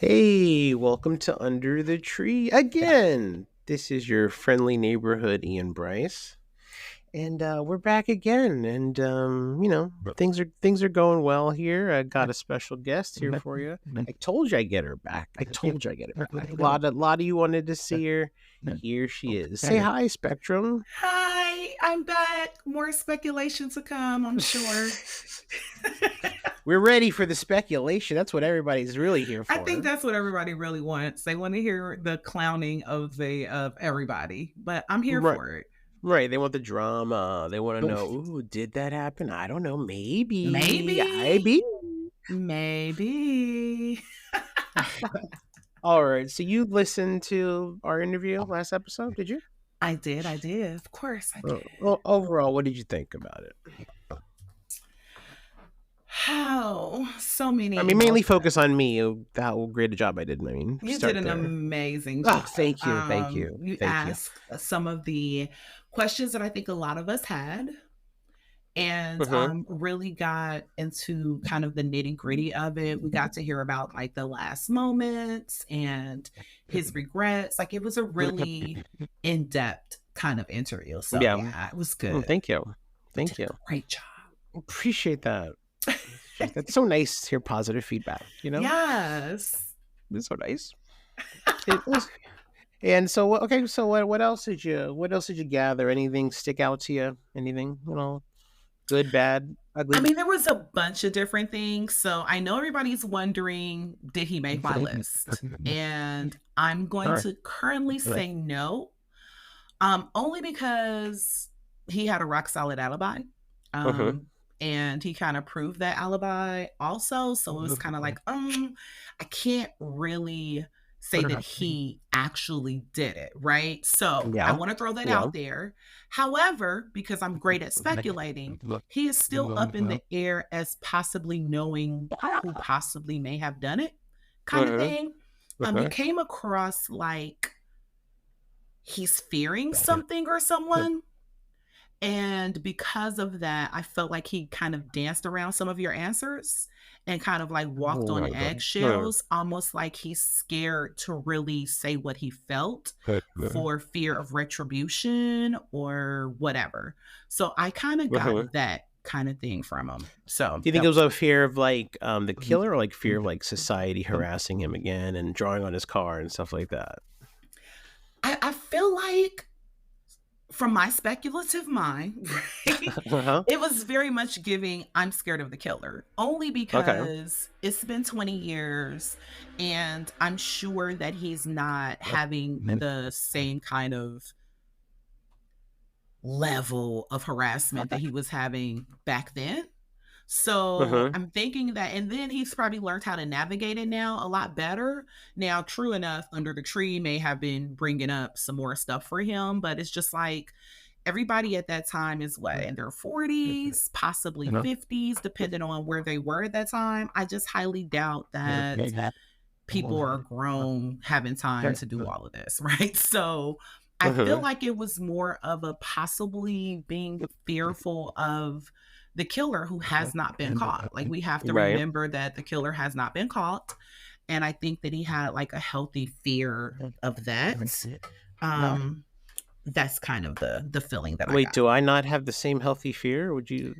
Hey, welcome to Under the Tree again. This is your friendly neighborhood Ian Bryce, and we're back again. And things are going well here. I got a special guest here for you. I told you I get her back. I told you I get her back. A lot of you wanted to see her. Here she is. Say hi, Spectrum. Hi, I'm back. More speculation to come, I'm sure. We're ready for the speculation. That's what everybody's really here I for. think that's what everybody really wants. They want to hear the clowning of everybody, but I'm here Right. for it. Right, they want the drama. They want to know, ooh, did that happen? I don't know. Maybe. I Maybe, be. maybe. All right. So you listened to our interview last episode, did you? I did. Of course I did. Well, overall, what did you think about it? How so many I mean, mainly emotions. focus on me. How great a job I did. I mean, You did start an there. amazing Oh, job. thank you. Thank you. You Thank you. asked some of the questions that I think a lot of us had, and Mm-hmm. really got into kind of the nitty gritty of it. We got to hear about like the last moments and his regrets. Like it was a really in depth kind of interview. So Yeah. yeah, it was good. Thank you. You did Thank you. a great job. Appreciate that. That's so nice to hear positive feedback, you know? Yes. It's so nice. It was. And so, okay, so what else did you gather? Anything stick out to you? Anything, good, bad, I ugly? mean, there was a bunch of different things. So I know everybody's wondering, did he make my list? And I'm going All to currently say no. Only because he had a rock solid alibi. right. Um, and he kind of proved that alibi also. So it was kind of like, I can't really say that he actually did it, right? So I Yeah. want to throw that Yeah. out there. However, because I'm great at speculating, he is still up in the air as possibly knowing who possibly may have done it, kind of Uh-huh. thing. It Uh-huh. came across like he's fearing something or someone. And because of that, I felt like he kind of danced around some of your answers and kind of like walked on Uh, eggshells, almost like he's scared to really say what he felt for fear of retribution or whatever. So I kind of got uh-huh. that kind of thing from him. So Do you think that it was was a fear of like the killer, or like fear of like society harassing him again and drawing on his car and stuff like that? I feel like from my speculative mind, right, Uh-huh. it was very much giving I'm scared of the killer, only Okay. because it's been 20 years and I'm sure that he's not having the same kind of level of harassment that he was having back then. So Uh-huh. I'm thinking that, and then he's probably learned how to navigate it now a lot better. Now, true enough, Under the Tree may have been bringing up some more stuff for him, but it's just like everybody at that time is what, in their 40s, possibly 50s, depending on where they were at that time. I just highly doubt that people are grown having time to do all of this, right? So I feel Uh-huh. like it was more of a possibly being fearful of the killer who has not been caught. Like we have to Right. remember that the killer has not been caught. And I think that he had like a healthy fear of that. Um, that's kind of the feeling that I Wait, got. do I not have the same healthy fear? Would you?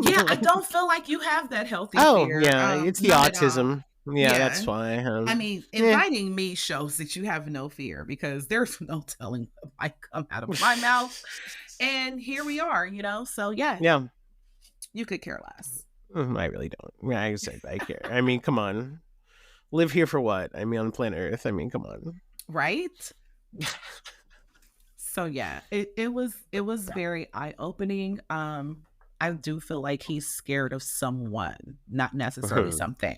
Yeah, I don't feel like you have that healthy Oh, fear. yeah, it's the Not at all. autism. Yeah, that's Yeah. why. I mean, Yeah. inviting me shows that you have no fear because there's no telling what might come out of my mouth. And here we are, So yeah, Yeah. you could care less. I really don't. Yeah, I said I care. I mean, come on. Live here for what? I mean, on planet Earth. I mean, come on. Right? So yeah, it was very eye-opening. I do feel like he's scared of someone, not necessarily something.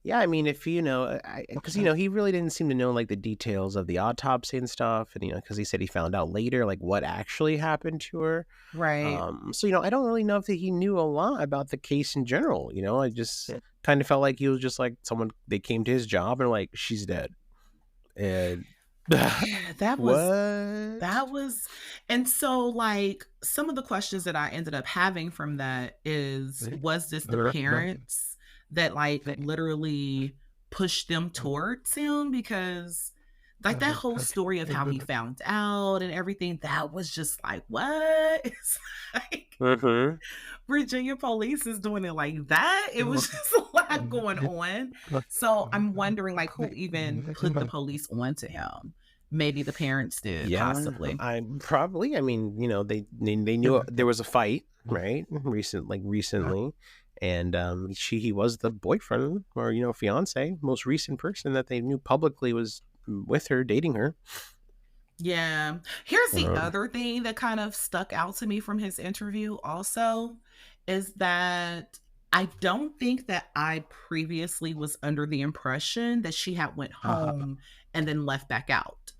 Yeah, I mean, if because he really didn't seem to know like the details of the autopsy and stuff, and because he said he found out later like what actually happened to her. Right. So I don't really know if he knew a lot about the case in general. I just kind of felt like he was just like someone. They came to his job and like she's dead, and Yeah, that was what? That was and so, like, some of the questions that I ended up having from that is, was this the parents that like literally pushed them towards him, because like that whole story of how he found out and everything, that was just like, what? It's like Mhm. Virginia police is doing it like that. It was just a lot going on. So I'm wondering like who even put the police onto him. Maybe the parents did, Yeah, possibly. I probably. I mean, they knew there was a fight, right? Recently, and he was the boyfriend or fiance, most recent person that they knew publicly was with her, dating her. Yeah. Here's the Um, other thing that kind of stuck out to me from his interview also, is that I don't think that I previously was under the impression that she had went home and then left back out.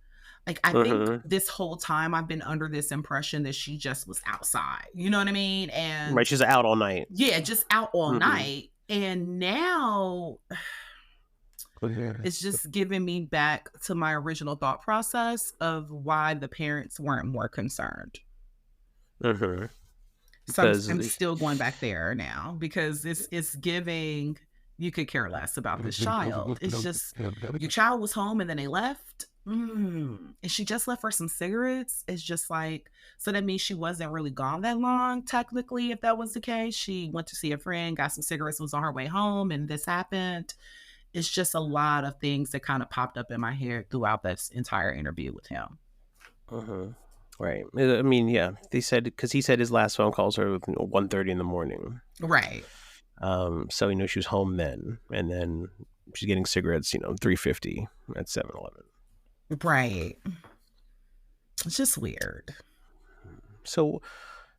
Like, I think mhm. this whole time I've been under this impression that she just was outside. You know what I mean? Right, And she's out all night. yeah, just out all Mhm. night. And now it's just giving me back to my original thought process of why the parents weren't more concerned. Mhm. So I'm Because I'm still going back there now because it's giving you could care less about this child. It's just your child was home and then they left. And she just left for some cigarettes. It's just like, so that means she wasn't really gone that long, technically, if that was the case. She went to see a friend, got some cigarettes, was on her way home, and this happened. It's just a lot of things that kind of popped up in my head throughout this entire interview with him. Mhm. Right. I mean, yeah, they said because he said his last phone calls are 1:30 in the morning. Right. So she was home then, and then she's getting cigarettes, 3.50 at 7-Eleven. Right. It's just weird. So,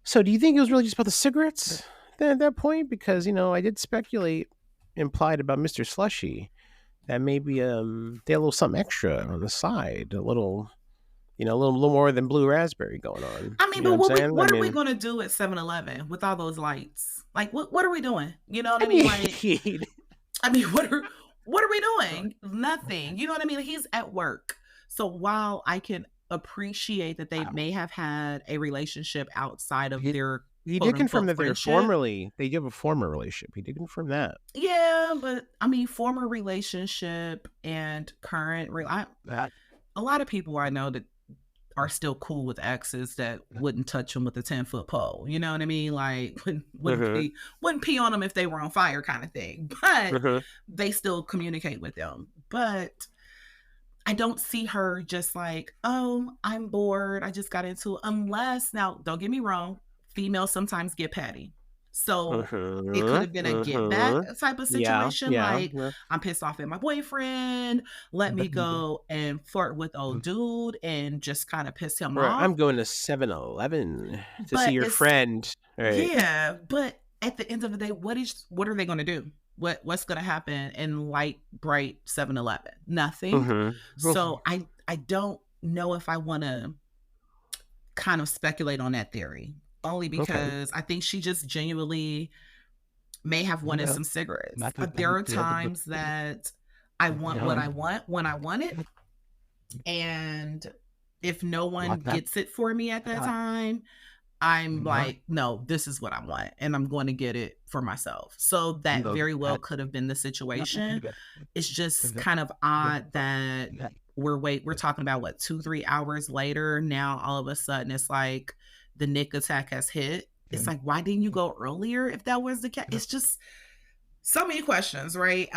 do you think it was really just about the cigarettes then at that point? Because I did speculate, implied about Mister Slushy that maybe they had a little something extra on the side, a little more than blue raspberry going on. I mean, You know but what I'm what we saying? I what are we mean, gonna do at 7-Eleven with all those lights? Like what are we doing? You know what I I mean? mean, Like, I mean, what are we doing? Nothing. You know what I mean? He's at work. So while I can appreciate that they may have had a relationship outside of he their he quote did confirm unquote that friendship, they do have a former relationship. He did confirm that. yeah, but I mean, former relationship and current a lot of people I know that are still cool with exes that wouldn't touch them with a 10-foot pole. You know what I mean? Like Hmm. wouldn't pee on them if they were on fire kind of thing. But Hmm. they still communicate with them. But I don't see her just like, oh, I'm bored. I just got into it. Unless now, don't get me wrong, females sometimes get petty. So it could Hmm. have been a get back Hmm. type of Yeah, situation. yeah, Like, yeah. I'm pissed off at my boyfriend. Let me go and flirt with old dude and just kind of piss him Right. off. I'm going to 7-Eleven to see But your it's friend. Right. yeah, but at the end of the day, what are they gonna do? What's gonna happen in light, bright 7-Eleven? Nothing. Hmm. So I don't know if I wanna kind of speculate on that theory. Only Okay. because I think she just genuinely may have wanted some cigarettes. There are times that I want what I want when I want it. And if no one gets it for me at that time, I'm like, no, this is what I want, and I'm going to get it for myself. So that very well could have been the situation. It's just kind of odd that we're talking about what 2-3 hours later. Now all of a sudden it's like the Nick attack has hit. It's like, why didn't you go earlier if that was the case? It's just so many questions, right?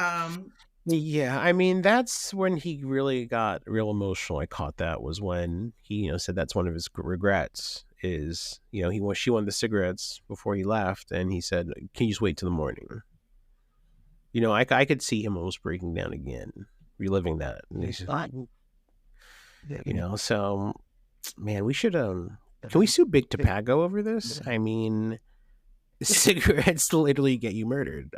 Yeah, I mean that's when he really got real emotional. I caught that was when he, said that's one of his regrets is, she wanted the cigarettes before he left, and he said, "Can you just wait till the morning?" I could see him almost breaking down again, reliving that. And he's, so man, we should can we sue Big Topago over this? I mean, cigarettes literally get you murdered.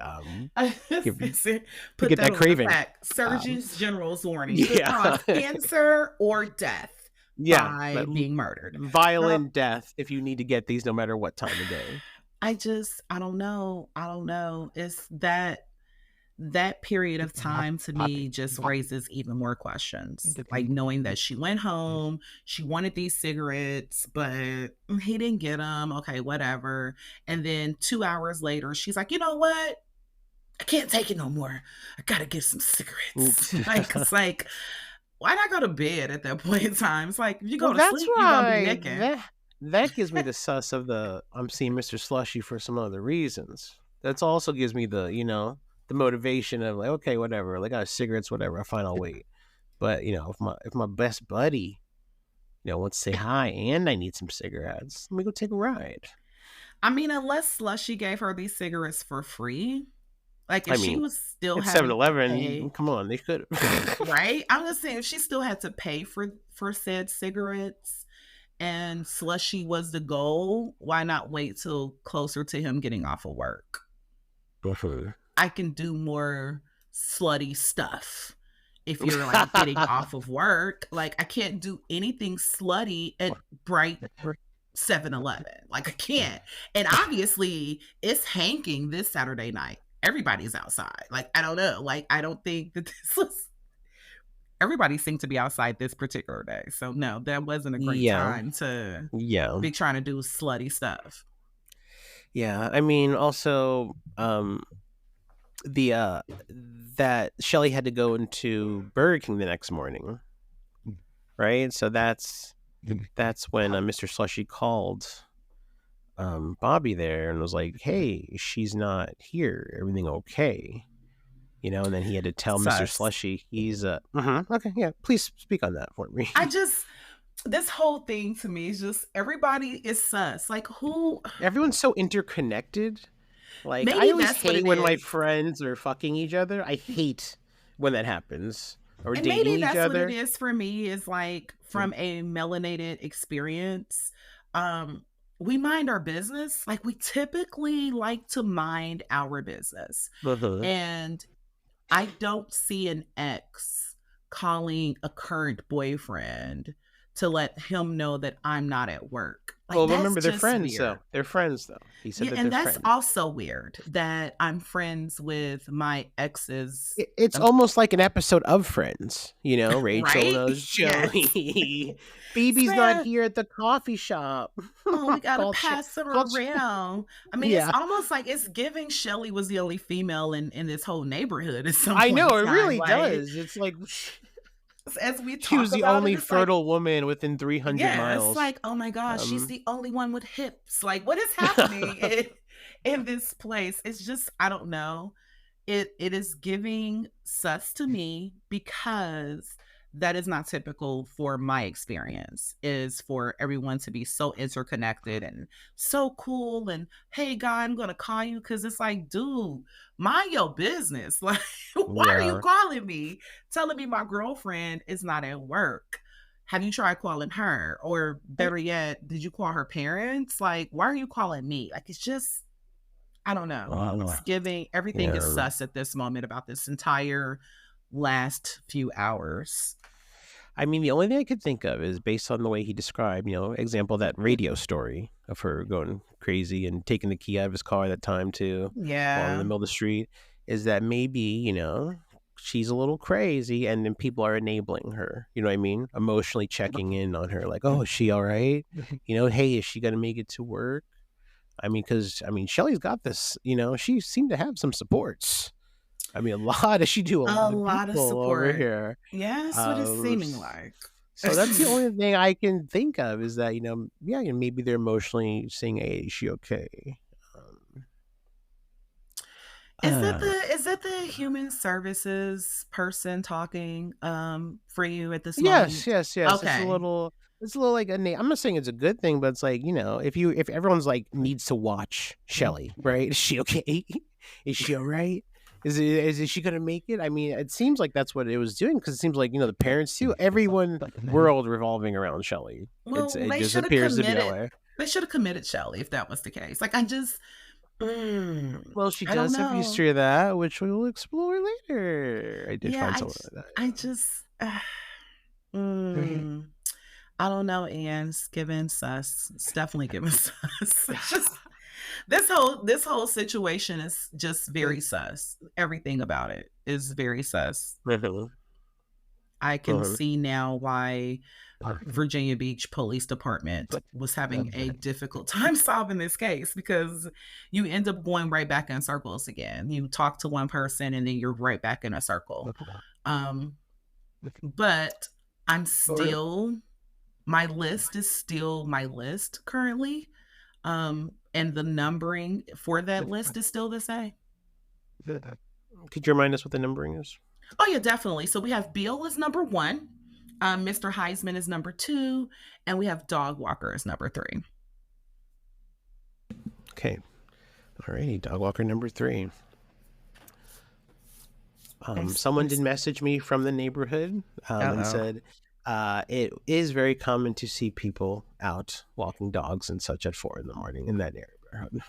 Give, to Put get that that on the craving. back. Surgeon's General's warning could Yeah. cause cancer or death Yeah, by being murdered. Girl, violent death if you need to get these no matter what time of day. I don't know. I don't know. It's that period of time to me just raises even more questions. Like knowing that she went home, she wanted these cigarettes, but he didn't get them. Okay, whatever. And then 2 hours later, she's like, you know what? I can't take it no more. I gotta get some cigarettes. Like, it's like, why not go to bed at that point in time? It's like, if you go Well, to that's sleep, you're gonna be why nicking. that gives me the sus of the I'm seeing Mr. Slushy for some other reasons. That's also gives me the the motivation of like, okay, whatever. Like, I got cigarettes, whatever. I fine, I'll wait. But if my best buddy wants to say hi and I need some cigarettes, let me go take a ride. I mean, unless Slushy gave her these cigarettes for free, like if I she mean, was still it's Seven having to Eleven. pay, Come on, they could. right? I'm just saying if she still had to pay for said cigarettes and Slushy was the goal, why not wait till closer to him getting off of work? I can do more slutty stuff if you're like getting off of work. Like I can't do anything slutty at bright 7-Eleven. Like I can't. And obviously it's hanking this Saturday night. Everybody's outside. Like I don't know. Like I don't think that this was everybody seemed to be outside this particular day. So no, that wasn't a great Yeah, time to yeah, be trying to do slutty stuff. yeah. I mean, also, the that Shelly had to go into Burger King the next morning, right? So that's when Mr. Slushy called Bobby there and was like, "Hey, she's not here. Everything okay?" And then he had to tell Mr. Sus. Slushy he's okay, yeah. Please speak on that for me. I just this whole thing to me is just everybody is sus. Like who Everyone's so interconnected. Like, I maybe always that's what hate it when my is. friends are fucking each other. I hate when that happens or And dating maybe each that's what it other. is for me is like from a melanated experience. Um we mind our business. Like we typically like to mind our business. Uh-huh. And I don't see an ex calling a current boyfriend to let him know that I'm not at work. Like Well, that's remember, they're just friends, though. weird. They're friends, though. He said Yeah, that and they're that's friends. also weird that I'm friends with my ex's. It's almost like an episode of Friends. Rachel Right? knows Yes. Joey. Phoebe's not Spread. here at the coffee shop. Oh, we gotta called Sh- pass her called. around. I mean, it's Yeah, almost like it's giving Shelly was the only female in this whole neighborhood at some I know point in it time. really Like does. It's like as we she was talk the about it, only it's like fertile woman within 300 yeah, it's miles. like, oh my gosh, she's Um, the only one with hips. Like, what is happening in this place? It's just, I don't know. It is giving sus to me because that is not typical for my experience, is for everyone to be so interconnected and so cool and hey guy, I'm gonna call you because it's like, dude, mind your business. Like, why are you yeah. calling me? Telling me my girlfriend is not at work. Have you tried calling her? Or better yet, did you call her parents? Like, why are you calling me? Like, it's just, I don't know. It's giving everything is Yeah. sus at this moment about this entire last few hours. I mean, the only thing I could think of is based on the way he described, example, that radio story of her going crazy and taking the key out of his car that time too, while in the Yeah. middle of the street, is that maybe, she's a little crazy and then people are enabling her, you know what I mean? Emotionally checking in on her, like, oh, is she all right? Hey, is she going to make it to work? I mean, because, Shelly's got this, she seemed to have some supports. I mean, she do a A lot of lot of people over support. here. Yeah, that's what it's seeming like. So that's the only thing I can think of is that, yeah, maybe they're emotionally saying, hey, is she okay? Um, uh, Is it the human services person talking for you at this yes, moment? yes, yes. Okay. It's a little like I'm not saying it's a good thing, but it's like, if everyone's like needs to watch Shelly, right? Is she okay? Is she all right? Is she gonna make it? I mean, it seems like that's what it was doing because it seems like the parents too. Everyone world revolving around Shelly. Well, It they just should have appears to be that committed. way. They should have committed Shelly if that was the case. Like I just Well, she I don't does have a know. history of that, which we will explore later. I did Yeah, find someone like that. I just Yeah. mm, I don't know, Ian. It's giving sus. It's definitely giving sus. It's just this whole situation is just very sus. Everything about it is very sus. Mhm. I can Uh-huh. see now why Virginia Beach Police Department was having a difficult time solving this case, because you end up going right back in circles again. You talk to one person and then you're right back in a circle. Um, but I'm still, my list is still my list currently. And the numbering for that list is still the same. Could you remind us what the numbering is? Oh yeah, definitely. So we have Bill is number one, Mr. Heisman is number two, and we have Dog Walker is number three. Okay. Alrighty, dog walker number 3. Someone did message me from the neighborhood and said it is very common to see people out walking dogs and such at 4 a.m. in that neighborhood.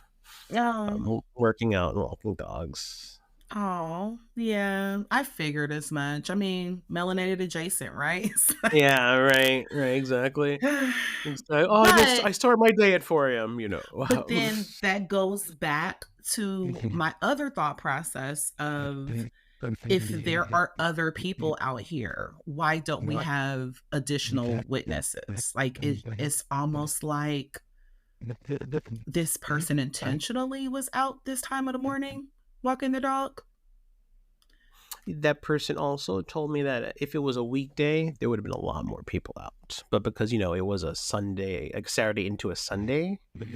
Working out and walking dogs. Oh, yeah. I figured as much. I mean, melanated adjacent, right? Yeah, right, exactly. I start my day at 4 a.m., But then that goes back to my other thought process of, if there are other people out here, why don't we have additional witnesses? Like, it's almost like this person intentionally was out this time of the morning walking the dog. That person also told me that if it was a weekday, there would have been a lot more people out. But because, it was a Sunday, like Saturday into a Sunday, that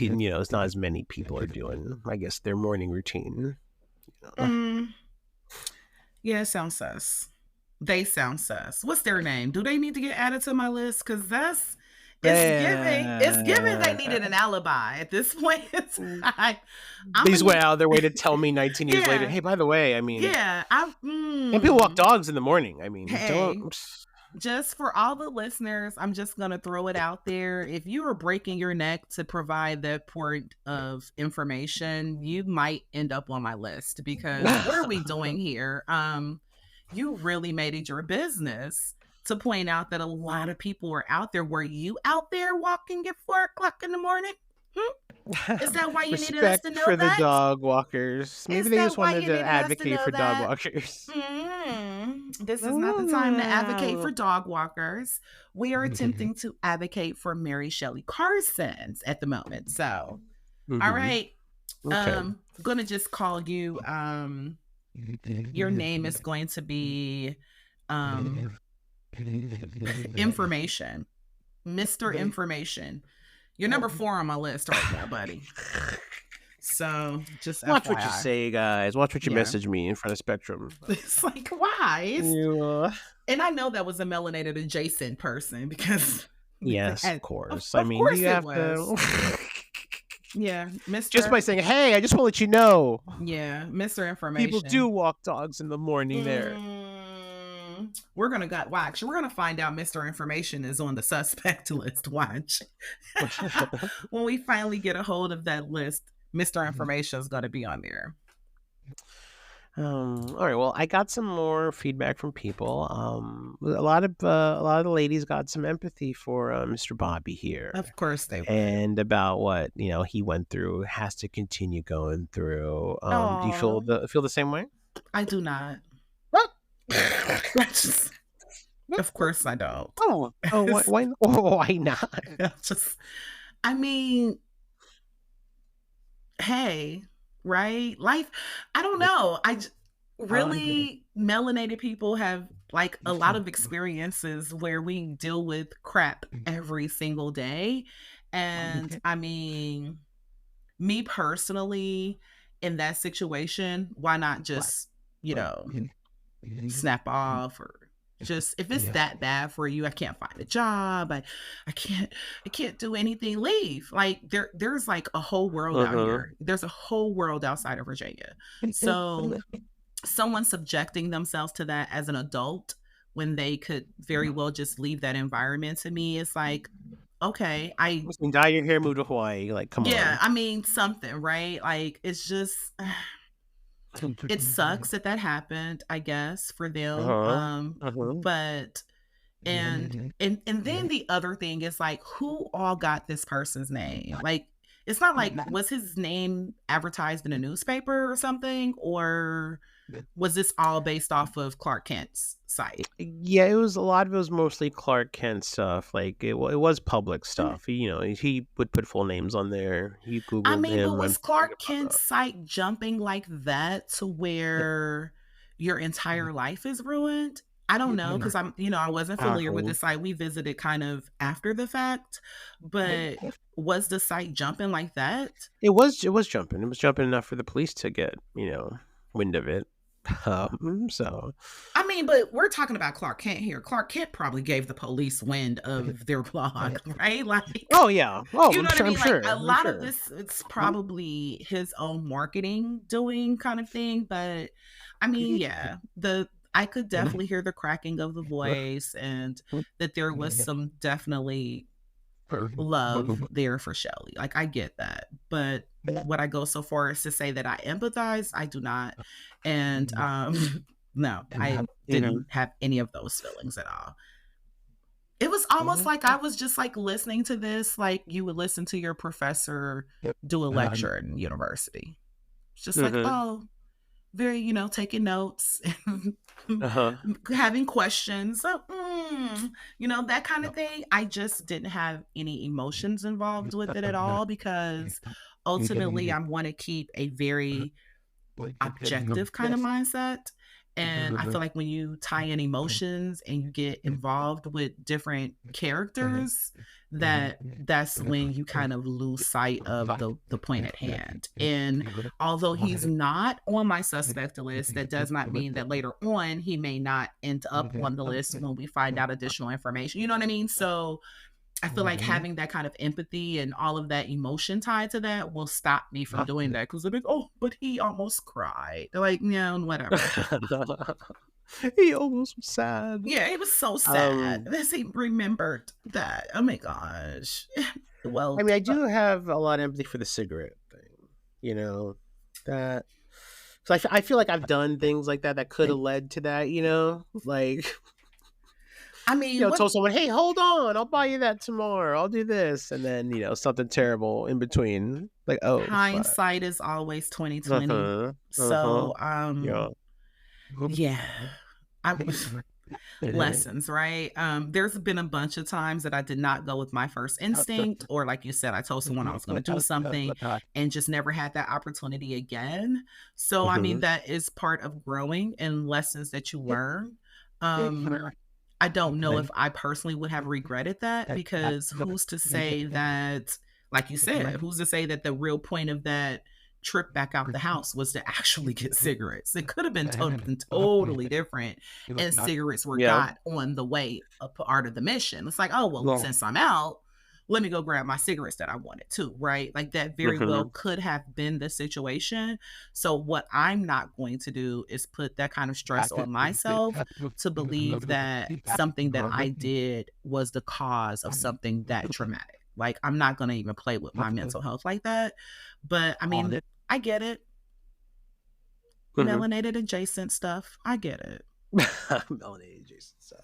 it's not as many people are doing, I guess, their morning routine. Yeah, it sounds sus. They sound sus. What's their name? Do they need to get added to my list? Because it's giving they needed an alibi at this point. They just went out of their way to tell me 19 years later, hey, by the way, I mean, and people walk dogs in the morning. I mean, don't. Just for all the listeners, I'm just going to throw it out there. If you are breaking your neck to provide that point of information, you might end up on my list, because what are we doing here? You really made it your business to point out that a lot of people were out there. Were you out there walking at 4 o'clock in the morning? Is that why you needed us to know for that? The dog walkers. Maybe they just wanted to advocate for dog walkers. This is not the time to advocate for dog walkers. We are attempting to advocate for Mary Shelley Carsons at the moment. So, all right. Okay. I'm going to just call you, your name is going to be Information. Mr. Information. You're number 4 on my list right now, buddy. So just watch FYI. What you say, guys. Watch what you message me in front of Spectrum. It's like, why? And I know that was a melanated adjacent person, because yes, of course. I mean, course you have to. Yeah, Mr. Just by saying, "Hey, I just want to let you know." Yeah, Mr. Information. People do walk dogs in the morning there. We're gonna find out Mr. Information is on the suspect list. Watch. When we finally get a hold of that list, Mr. Information is gonna be on there. All right. Well, I got some more feedback from people. A lot of the ladies got some empathy for Mr. Bobby here. Of course they would. And about what he went through, has to continue going through. Do you feel the same way? I do not. Of course I don't. Why not? I mean, hey, right? Life, I don't know. Melanated people have like a lot of experiences where we deal with crap every single day. And I mean, me personally, in that situation, why not just, snap off, or just, if it's that bad for you, I can't find a job, I can't do anything, leave. Like there's like a whole world out here. There's a whole world outside of Virginia. So someone subjecting themselves to that as an adult when they could very well just leave that environment, to me, it's like, okay, dye your hair, move to Hawaii, like, come on. Yeah, I mean, something, right? Like, it's just, it sucks that happened, I guess, for them. But and then the other thing is, like, who all got this person's name? Like, it's not like, was his name advertised in a newspaper or something, or Was this all based off of Clark Kent's site? Yeah, it was a lot of it was mostly Clark Kent stuff. Like it was public stuff. He would put full names on there. You I Googled mean, but him, I'm was sure Clark it popped up. Kent's site jumping like that to where your entire life is ruined? I don't know because I wasn't familiar with the site. We visited kind of after the fact, but was the site jumping like that? It was jumping. It was jumping enough for the police to get wind of it. So I mean, but we're talking about Clark Kent here. Clark Kent probably gave the police wind of their blog, right? Like, oh yeah, you know what I I'm mean? Like sure, a I'm lot of sure. this, it's probably his own marketing doing kind of thing. But I mean, yeah, the I could definitely hear the cracking of the voice and that there was some definitely love there for Shelly. Like I get that. But would I go so far as to say that I empathize? I do not. And no, I Mhm. didn't have any of those feelings at all. It was almost like I was just like listening to this, like you would listen to your professor do a lecture in university. It's just like, Mhm. oh, very, taking notes and Uh-huh. having questions, that kind of thing. I just didn't have any emotions involved with it at all because ultimately I want to keep a very objective kind of mindset. And I feel like when you tie in emotions and you get involved with different characters, that's when you kind of lose sight of the point at hand. And although he's not on my suspect list, that does not mean that later on he may not end up on the list when we find out additional information. You know what I mean? So I feel like having that kind of empathy and all of that emotion tied to that will stop me from doing that because they're like, oh, but he almost cried. They're like, yeah, whatever. He almost was sad. Yeah, it was so sad. Um, This he remembered that. Oh my gosh. I Well, mean, I do have a lot of empathy for the cigarette thing. You know that. So I feel like I've done things like that that could have led to that. Like I mean, what told someone, "Hey, hold on, I'll buy you that tomorrow. I'll do this," and then something terrible in between. Like, oh fuck. hindsight is always 2020. Uh-huh. Uh-huh. So, Yeah. yeah. I lessons, right? There's been a bunch of times that I did not go with my first instinct, or like you said, I told someone I was going to do something and just never had that opportunity again. So, I mean, Mhm. that is part of growing and lessons that you learn. I don't know if I personally would have regretted that because who's to say that, like you said, who's to say that the real point of that trip back out the house was to actually get cigarettes? It could have been something totally different, and cigarettes were Yeah. got on the way a part of the mission. It's like, oh, well, since I'm out, let me go grab my cigarettes that I wanted too, right? Like that very well Mhm. could have been the situation. So, what I'm not going to do is put that kind of stress on myself to believe that something that I did was the cause of something that traumatic. Like, I'm not going to even play with my mental health like that. But I mean, I get it. Mhm. Melanated adjacent stuff. I get it. Melanated Jason. So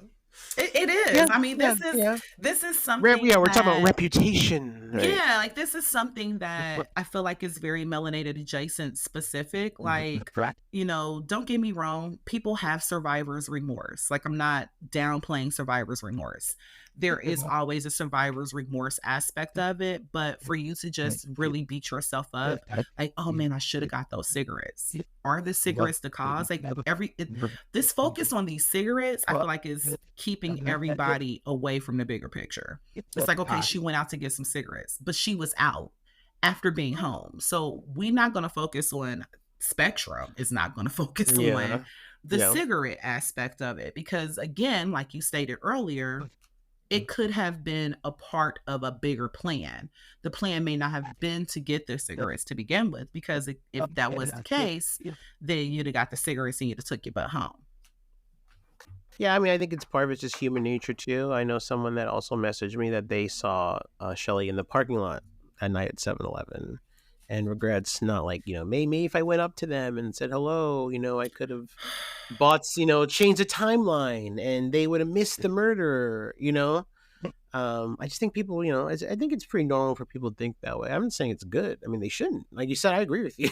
It yeah, is. I mean, yeah, yeah. this is Yeah, something we're talking about that reputation, right? yeah, like this is something that I feel like is very melanated adjacent specific. Like, don't get me wrong, people have survivor's remorse. Like, I'm not downplaying survivor's remorse. There is always a survivor's remorse aspect of it, but for you to just really beat yourself up, like, oh man, I should have got those cigarettes. Are the cigarettes the cause? Like, this focus on these cigarettes, I feel like is keeping everybody away from the bigger picture. It's like, okay, she went out to get some cigarettes, but she was out after being home. So we're not going to focus on Spectrum is not going to focus on Yeah, the yeah. cigarette aspect of it because again, like you stated earlier, it could have been a part of a bigger plan. The plan may not have been to get the cigarettes to begin with because if that was the case, then you'd have got the cigarettes and you'd have took your butt home. Yeah, I mean, I think it's part of it's just human nature too. I know someone that also messaged me that they saw Shelly in the parking lot at night at 7-Eleven and regrets not like, maybe if I went up to them and said hello, I could have changed the timeline and they would have missed the murder. I just think people, I think it's pretty normal for people to think that way. I'm not saying it's good. I mean, they shouldn't. Like you said, I agree with you.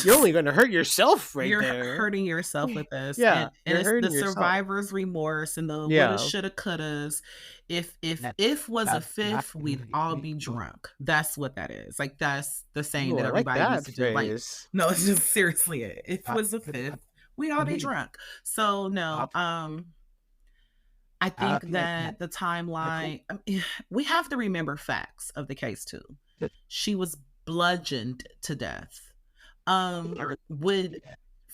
You're only going to hurt yourself right You're there. hurting yourself with this, Yeah, and you're it's the hurting yourself. survivor's remorse and the woulda, Yeah. shoulda, couldas. If was a fifth, we'd all be drunk. That's what that is. Like, that's the saying Ooh, that I like everybody that used to do. Like, phrase. no, it's just seriously it. If was a fifth, we'd all be drunk. So no, I think that the timeline, we have to remember facts of the case too. She was bludgeoned to death. Would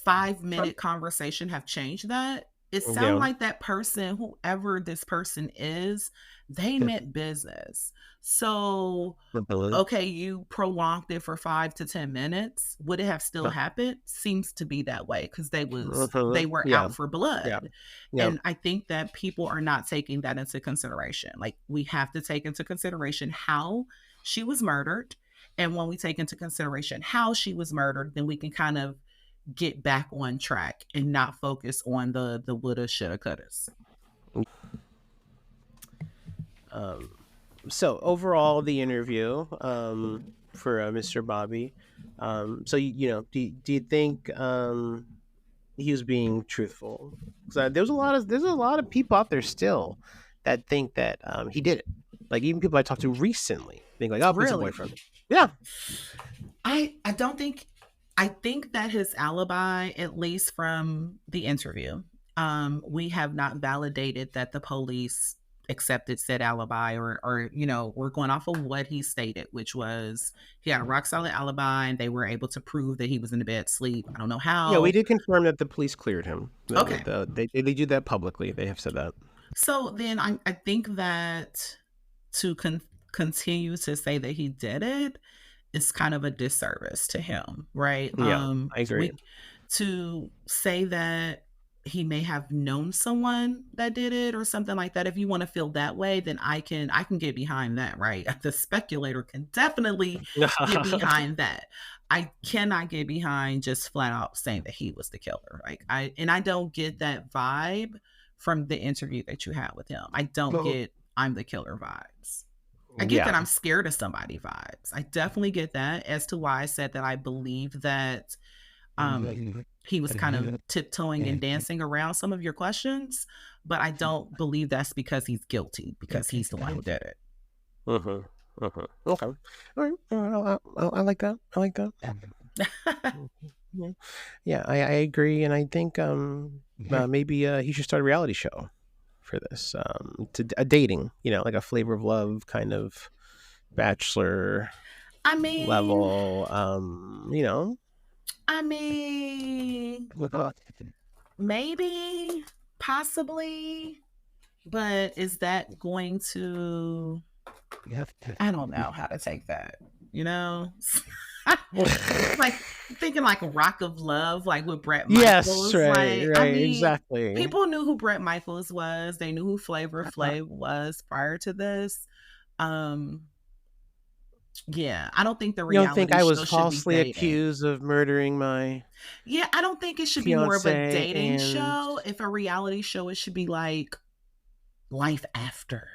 5-minute conversation have changed that? It sounds Yeah. like that person, whoever this person is, they meant business. So, okay, you prolonged it for 5 to 10 minutes. Would it have still happened? Seems to be that way because they were Yeah. out for Yeah. blood. Yeah. And I think that people are not taking that into consideration. Like, we have to take into consideration how she was murdered. And when we take into consideration how she was murdered, then we can kind of get back on track and not focus on the woulda, shoulda, couldas. So overall, the interview for Mr. Bobby. So do you think he was being truthful? Because there's a lot of people out there still that think that he did it. Like even people I talked to recently think like, oh, it's a Really? boyfriend. Yeah. I don't think I think that his alibi, at least from the interview, we have not validated that the police accepted said alibi, or we're going off of what he stated, which was he had a rock solid alibi and they were able to prove that he was in the bed sleep. I don't know how. Yeah, we did confirm that the police cleared him. Okay. They do that publicly. They have said that. So then I think that to continue to say that he did it is kind of a disservice to him, right? Yeah, I agree. To say that he may have known someone that did it or something like that, if you want to feel that way, then I can get behind that, right? The speculator can definitely get behind that. I cannot get behind just flat out saying that he was the killer. Like I don't get that vibe from the interview that you had with him. I don't get I'm the killer vibes. I get that I'm scared of somebody vibes. I definitely get that, as to why I said that I believe that he was kind of tiptoeing and dancing around some of your questions, but I don't believe that's because he's guilty, because he's the one who did it. Okay. All right. I like that. I like that. Yeah, I agree, and I think maybe he should start a reality show for this, to a dating, like a Flavor of Love kind of Bachelor level, maybe, possibly, but is that going to, I don't know how to take that, like thinking like Rock of Love, like with Bret Michaels. Yes, right, exactly. People knew who Bret Michaels was. They knew who Flavor Flav was prior to this. Yeah, I don't think the reality. You don't think I was falsely accused of murdering my? Yeah, I don't think it should be more of a dating show. If a reality show, it should be like life after,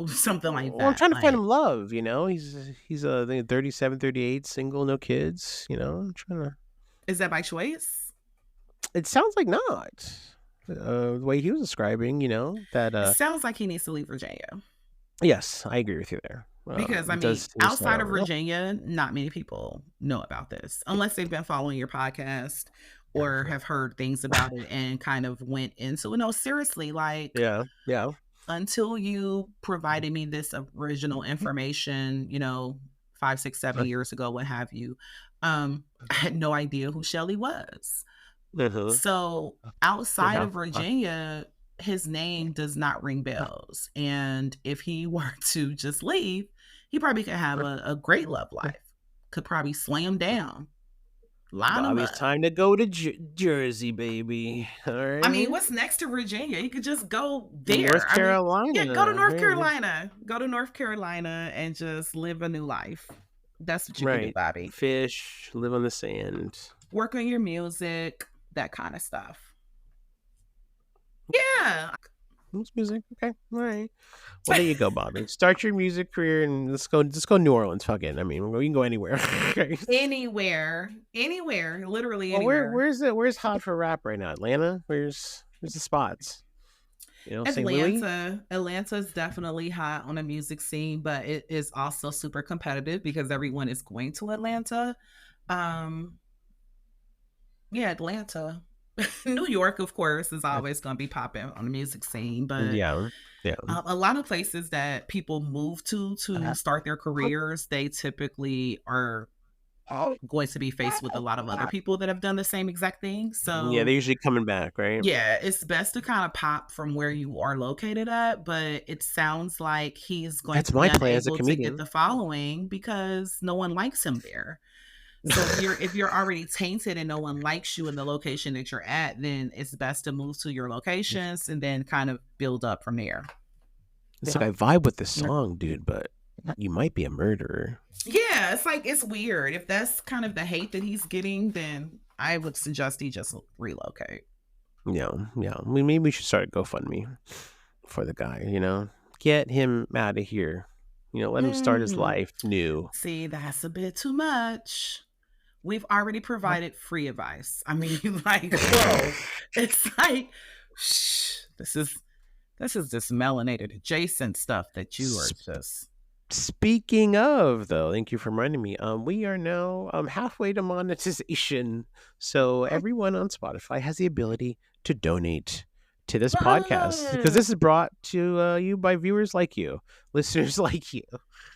something like that. Well, I'm trying to find him love, he's I think 37, 38, single, no kids, I'm trying to. Is that by choice? It sounds like not. The way he was describing, that it sounds like he needs to leave Virginia. Yes, I agree with you there. Because outside of Virginia, not many people know about this, unless they've been following your podcast or have heard things about it and kind of went into it. No, seriously, like, yeah. Until you provided me this original information, 5, 6, 7 years ago, what have you, I had no idea who Shelly was. So outside of Virginia, his name does not ring bells. And if he were to just leave, he probably could have a great love life. Could probably slam down. Bobby's time to go to Jersey, baby. All right. I mean, what's next to Virginia? You could just go there. North Carolina. Go to North Carolina. Go to North Carolina and just live a new life. That's what you can do, Bobby. Fish, live on the sand. Work on your music, that kind of stuff. Yeah. Blues music. Okay, all right. Well, there you go, Bobby. Start your music career and let's go. Let's go New Orleans. Fuck it. I mean, we can go anywhere. Okay. Anywhere, anywhere, literally Well, anywhere. where's hot for rap right now? Atlanta. Where's the spots? St. Louis. Atlanta is definitely hot on the music scene, but it is also super competitive because everyone is going to Atlanta. Um, yeah, Atlanta. New York, of course, is always going to be popping on the music scene, but Yeah, yeah. a lot of places that people move to start their careers, they typically are going to be faced with a lot of other people that have done the same exact thing. Yeah, So they're usually coming back, right? yeah, it's best to kind of pop from where you are located at, but it sounds like he's going That's to be my plan as a unable to get comedian. the following because no one likes him there. So if you're already tainted and no one likes you in the location that you're at, then it's best to move to your locations and then kind of build up from there. It's like I vibe with this song, dude, but you might be a murderer. Yeah, it's like it's weird. If that's kind of the hate that he's getting, then I would suggest he just relocate. Yeah, yeah. Maybe we should start a GoFundMe for the guy. Get him out of here. Let him start his life new. See, that's a bit too much. We've already provided free advice. I mean, like, whoa. It's like, shh, this is just melanated adjacent stuff that you are just. Speaking of, though, thank you for reminding me. We are now halfway to monetization, so everyone on Spotify has the ability to donate to this podcast because this is brought to you by viewers like you, listeners like you.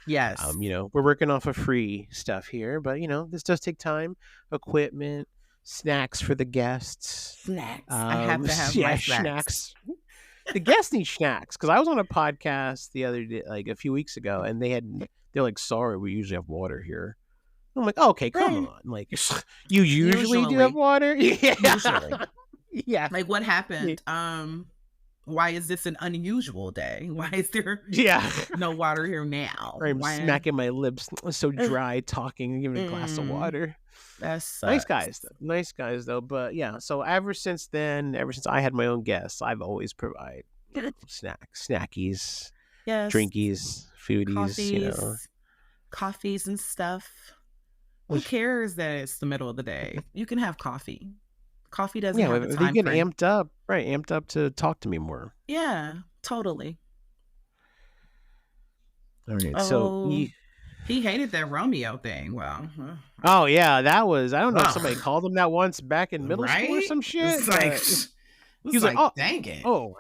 Yes. We're working off of free stuff here, but this does take time, equipment, snacks for the guests. Snacks. I have to have my snacks. The guests need snacks because I was on a podcast the other day, like a few weeks ago, and they're like, "Sorry, we usually have water here." I'm like, oh, "Okay, come on, like you usually do have water." Yeah. Usually. Yeah. Like what happened? Why is this an unusual day? Why is there no water here now? I'm smacking my lips so dry talking and giving a glass of water. That's nice guys though. But yeah, so ever since I had my own guests, I've always provided snackies, drinkies, foodies, coffees and stuff. Who cares that it's the middle of the day? You can have coffee. Coffee doesn't have a time they get frame. amped up to talk to me more. Yeah, totally. All right, so he hated that Romeo thing. Well, oh yeah, that was, I don't know if somebody called him that once back in middle school or some shit. He was like, oh, dang it. Oh,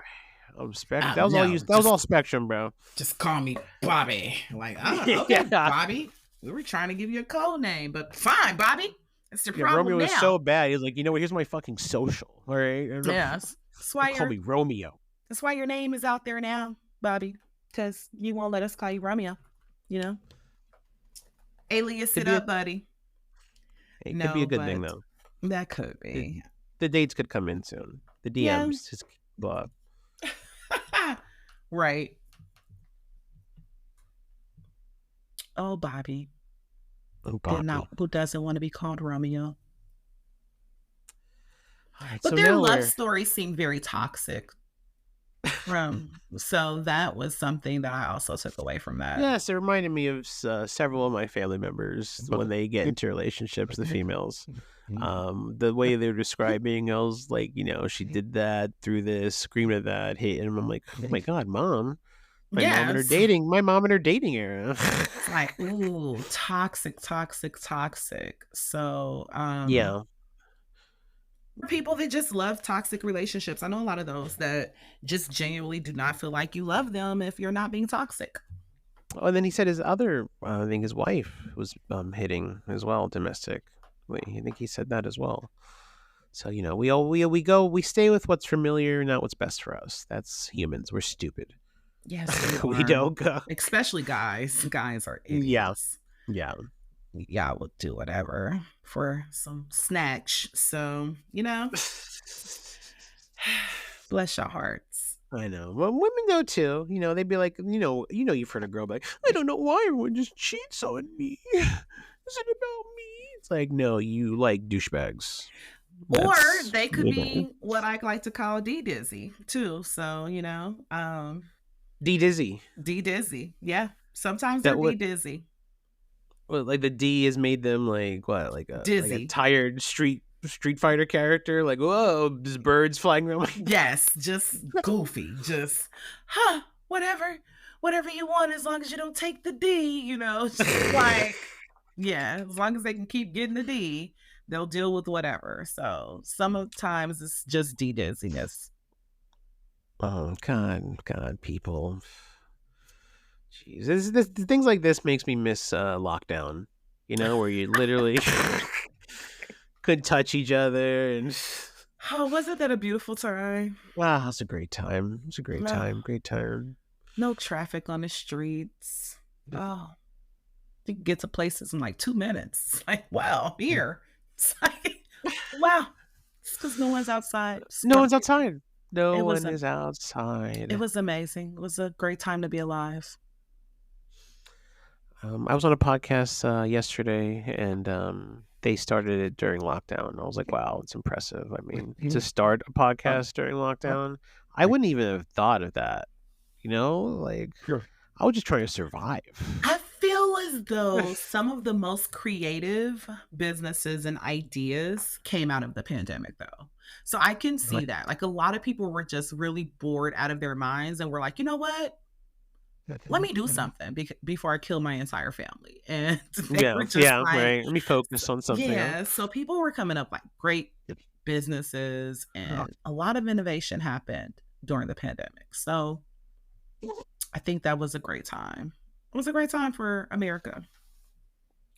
Spectrum. That was all Spectrum, bro. Just call me Bobby. Like, okay, Bobby. We were trying to give you a code name, but fine, Bobby. It's your problem. Romeo was so bad. He's like, here's my fucking social. All right. Yeah. That's why call me Romeo. That's why your name is out there now, Bobby. Because you won't let us call you Romeo. Alias it up, buddy. It could be a good thing though. That could be. The dates could come in soon. The DMs just blow up. Right. Oh, Bobby. Who doesn't want to be called Romeo? Right, but their love stories seem very toxic. So that was something that I also took away from that. Yes, it reminded me of several of my family members when they get into relationships, the females. The way they're describing, I was like, she did that, through this, screamed at that, hit, and I'm like, oh my God, Mom. My mom and her dating era. It's like, ooh, toxic. So, yeah. People that just love toxic relationships. I know a lot of those that just genuinely do not feel like you love them if you're not being toxic. Oh, and then he said his other, I think his wife was hitting as well, domestic. I think he said that as well. So, we stay with what's familiar, not what's best for us. That's humans. We're stupid. Yes, we don't go. Especially guys. Guys are idiots. Yeah. Y'all will do whatever for some snatch. So, bless your hearts. I know. Well, women though too. They'd be like, you've heard a girl be like, I don't know why everyone just cheats on me. Is it about me? It's like, no, you like douchebags. Or That's they could legal. be what I like to call D Dizzy too. So, D Dizzy. D Dizzy. Yeah. Sometimes they're That D what? Dizzy. Well, like the D has made them like what? Like a Dizzy. tired Street Fighter character. Like whoa, there's birds flying around. Yes, just goofy. Just, whatever you want, as long as you don't take the D, It's just like, yeah, as long as they can keep getting the D, they'll deal with whatever. So sometimes it's just D dizziness. Oh God, people. Jeez, things like this makes me miss lockdown. Where you literally could touch each other and. Oh, wasn't that a beautiful time? Wow, that's a great time. It's a great No, time. Great time. no traffic on the streets. Oh, you can get to places in like 2 minutes. It's like, wow, here. It's like, wow. It's because no one's outside. No one's outside. No It was one is outside. it was amazing. It was a great time to be alive. I was on a podcast yesterday, and they started it during lockdown. I was like, wow, it's impressive. I mean, to start a podcast during lockdown, I wouldn't even have thought of that. Like I was just trying to survive. I feel as though some of the most creative businesses and ideas came out of the pandemic, though. So I can see that. Like a lot of people were just really bored out of their minds and were like, you know what? Let me do something before I kill my entire family. And they were just like, right. Let me focus on something. yeah. So people were coming up like great businesses, and a lot of innovation happened during the pandemic. So I think that was a great time. It was a great time for America.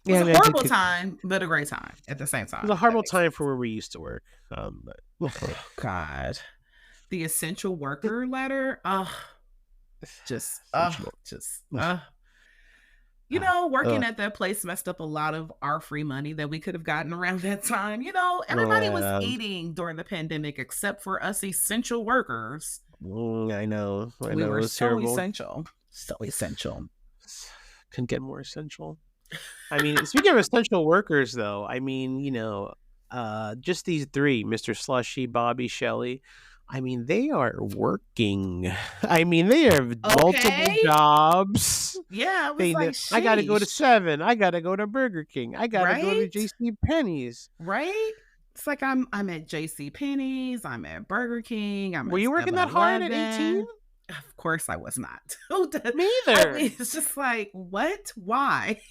It was a horrible time, but a great time at the same time. It was a horrible time for where we used to work. But oh, God, the essential worker letter. Working at that place messed up a lot of our free money that we could have gotten around that time. Everybody was eating during the pandemic except for us essential workers. I know. We were so essential. So essential. Couldn't get more essential. I mean, speaking of essential workers, though, I mean, just these three, Mr. Slushy, Bobby, Shelley, I mean, they are working. I mean, they have multiple jobs. Yeah, I got to go to 7. I got to go to Burger King. I got to go to J.C. Penney's. Right? It's like I'm at J.C. Penney's. I'm at Burger King. Were you working that hard at 18? Of course I was not. Me either. It's just like, what? Why?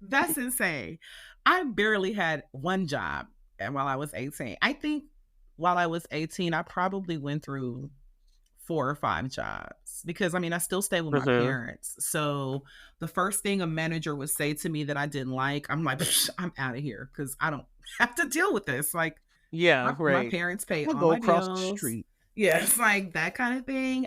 That's insane. I barely had one job while I was 18. I think while I was 18, I probably went through 4 or 5 jobs because I still stay with my parents. So the first thing a manager would say to me that I didn't like, I'm like, I'm out of here because I don't have to deal with this. Like, yeah, my parents pay all go my across bills. the street. Yeah, it's like that kind of thing.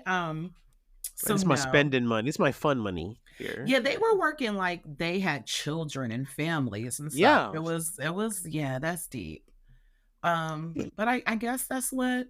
So it's my spending money. It's my fun money here. Yeah, they were working like they had children and families and stuff. Yeah, it was. Yeah, that's deep. But I guess that's what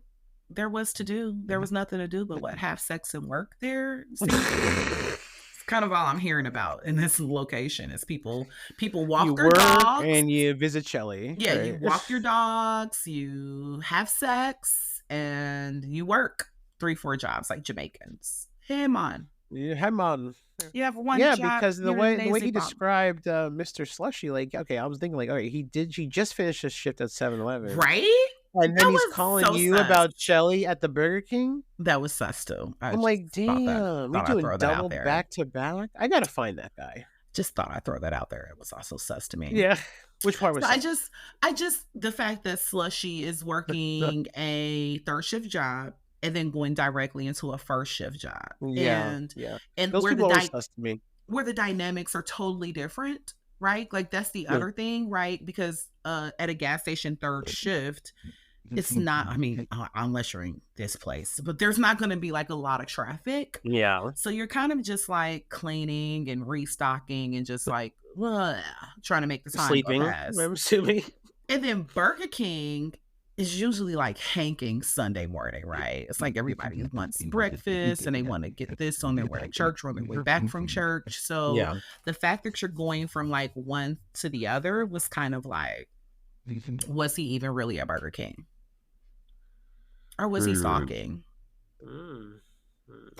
there was to do. There was nothing to do but have sex and work there. It's kind of all I'm hearing about in this location is people walk their dogs and you visit Shelley. Yeah, right? You walk your dogs, you have sex, and you work 3-4 jobs like Jamaicans. Hey man. You have one job. Yeah, because the way he described Mr. Slushy, like, okay, I was thinking like, all right, she just finished his shift at 7-Eleven. Right? And then he's calling you about Shelley at the Burger King? That was sus too. I'm like, damn, we doing double back to back? I gotta find that guy. Just thought I'd throw that out there. It was also sus to me. Yeah. Which part was I just the fact that Slushy is working a 3rd shift job and then going directly into a 1st shift job. Yeah. And those people always sus to me. Where the dynamics are totally different, right? Like that's the other thing, right? Because at a gas station 3rd shift, it's not, unless you're in this place, but there's not going to be like a lot of traffic. Yeah. So you're kind of just like cleaning and restocking and just like trying to make the time sleeping, go past. I'm assuming. And then Burger King is usually like hanking Sunday morning, right? It's like everybody wants breakfast and they want to get this on their way to church or on their way back from church. So the fact that you're going from like one to the other was kind of like, Was he even really at Burger King? Or was he Mm. stalking?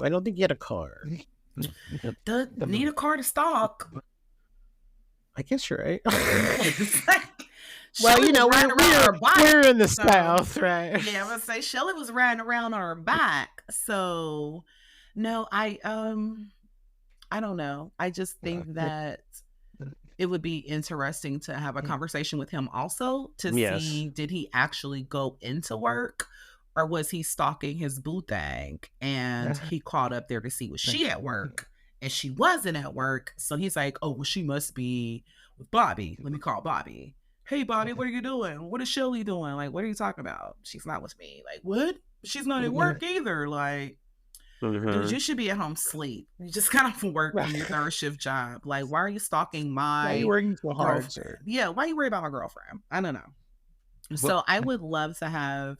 I don't think he had a car. Need a car to stalk. I guess you're right. Well, we're in the South, right? Yeah, I'm gonna say Shelly was riding around on her bike. So no, I don't know. I just think that it would be interesting to have a conversation with him also to see, did he actually go into work, or was he stalking his boo thing and he called up there to see was she at work and she wasn't at work. So he's like, oh, well, she must be with Bobby. Let me call Bobby. Hey, Bobby, what are you doing? What is Shelly doing? Like, what are you talking about? She's not with me. Like, what? She's not at work either. Like, dude, you should be at home sleep. You just kind of work on your third shift job. Like, why are you stalking my? Why are you working so hard, sir? Yeah, why are you worried about my girlfriend? I don't know. So I would love to have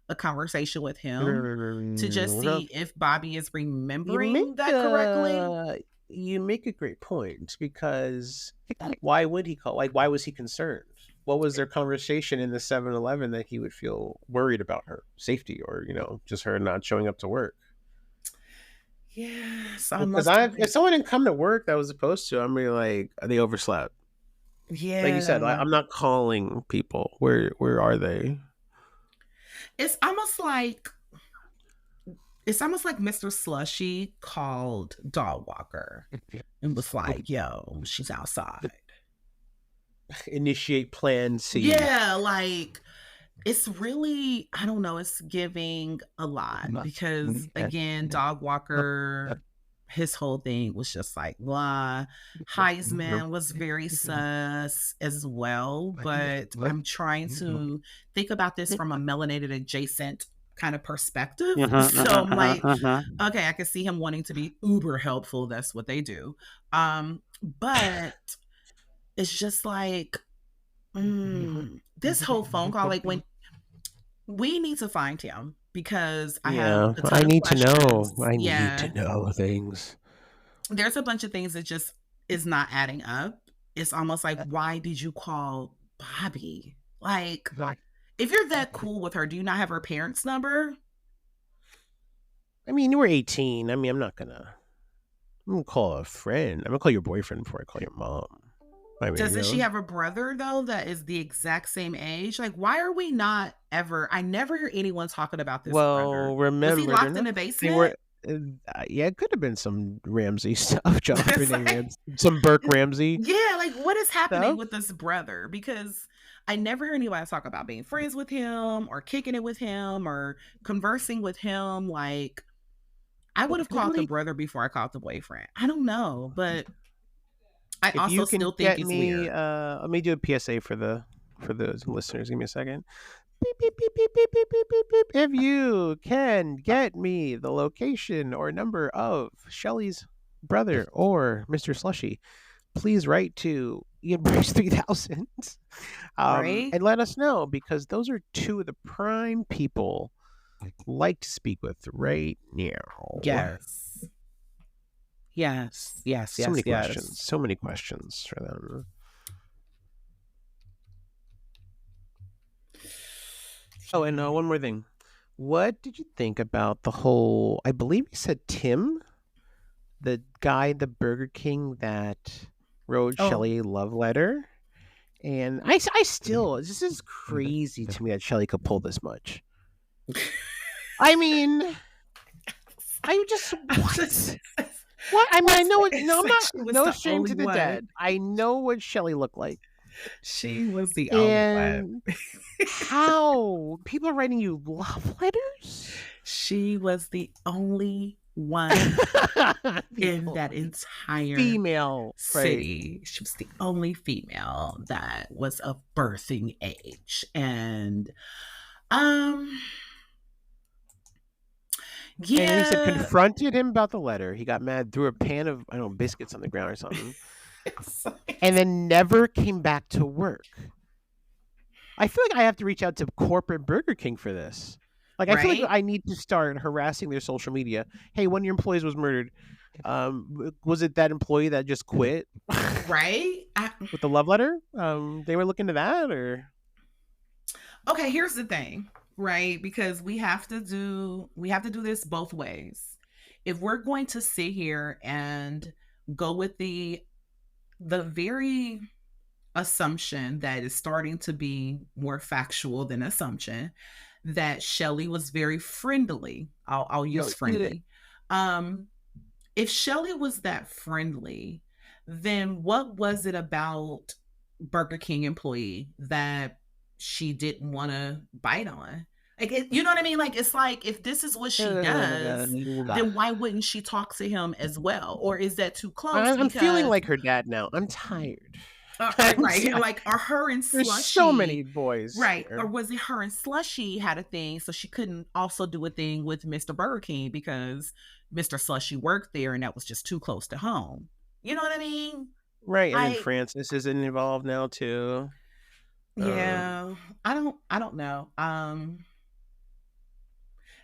a conversation with him to just see if Bobby is remembering that correctly. You make a great point, because why would he call? Like, why was he concerned? What was their conversation in the 7-Eleven that he would feel worried about her safety, or just her not showing up to work? Yes, because if someone didn't come to work that was supposed to, I'm really like, they overslept. Yeah, like you said, I'm not calling people. Where are they? It's almost like Mr. Slushy called Dog Walker and was like, yo, she's outside. Initiate plan C. Yeah, like, it's really, I don't know, it's giving a lot, because again, Dog Walker, his whole thing was just like blah. Heisman was very sus as well, but I'm trying to think about this from a melanated adjacent kind of perspective. So I'm like, okay, I can see him wanting to be uber helpful. That's what they do. But it's just like, this whole phone call, like, when we need to find him, because I have I need to know. I need to know things. There's a bunch of things that just is not adding up. It's almost like, why did you call Bobby? Like, if you're that cool with her, do you not have her parents' number? I mean, you were 18. I mean, I'm gonna call a friend. I'm gonna call your boyfriend before I call your mom. I mean, doesn't she have a brother, though, that is the exact same age? Like, why are we not ever? I never hear anyone talking about this. Well, remember, was he locked in the basement? Yeah, it could have been some Ramsey stuff, some Burke Ramsey. Yeah, like, what is happening with this brother? Because I never hear anybody talk about being friends with him or kicking it with him or conversing with him. Like, I would have called the brother before I called the boyfriend. I don't know, but I also still think it's weird. Let me do a PSA for the listeners. Give me a second. Beep, beep, beep, beep, beep, beep, beep, beep, beep. If you can get me the location or number of Shelly's brother or Mr. Slushy, please write to Ian Bryce 3000 and let us know, because those are two of the prime people I'd like to speak with right now. Yes. So many questions. So many questions for them. Oh, and one more thing. What did you think about the whole, I believe you said Tim, the guy at the Burger King that wrote Shelly a love letter? And I still, this is crazy to me that Shelly could pull this much. I mean, I just, what? I mean, I know it. No, I'm not. No shame to the dead. I know what Shelly looked like. She was the only one. How people are writing you love letters? She was the only one in that entire female city. She was the only female that was of birthing age, and yeah. And he said confronted him about the letter. He got mad, threw a pan of biscuits on the ground or something, and then never came back to work. I feel like I have to reach out to corporate Burger King for this. Like, I feel like I need to start harassing their social media. Hey, one of your employees was murdered. Was it that employee that just quit? Right? With the love letter? They were looking to that, or? Okay, here's the thing, right? Because we have to do this both ways. If we're going to sit here and go with the very assumption that is starting to be more factual than assumption that Shelley was very friendly. I'll No, use yeah. friendly. Um, if Shelley was that friendly, then what was it about Burger King employee that she didn't want to bite on? Like, you know what I mean? Like, it's like if this is what she does, then why wouldn't she talk to him as well? Or is that too close? I'm feeling Because like her dad now. I'm tired. right, like, are her and There's so Slushy many boys right? Or here. was it her and Slushy had a thing, so she couldn't also do a thing with Mr. Burger King because Mr. Slushy worked there, and that was just too close to home. You know what I mean? Right, and then I Francis isn't involved now too. Yeah, I don't know.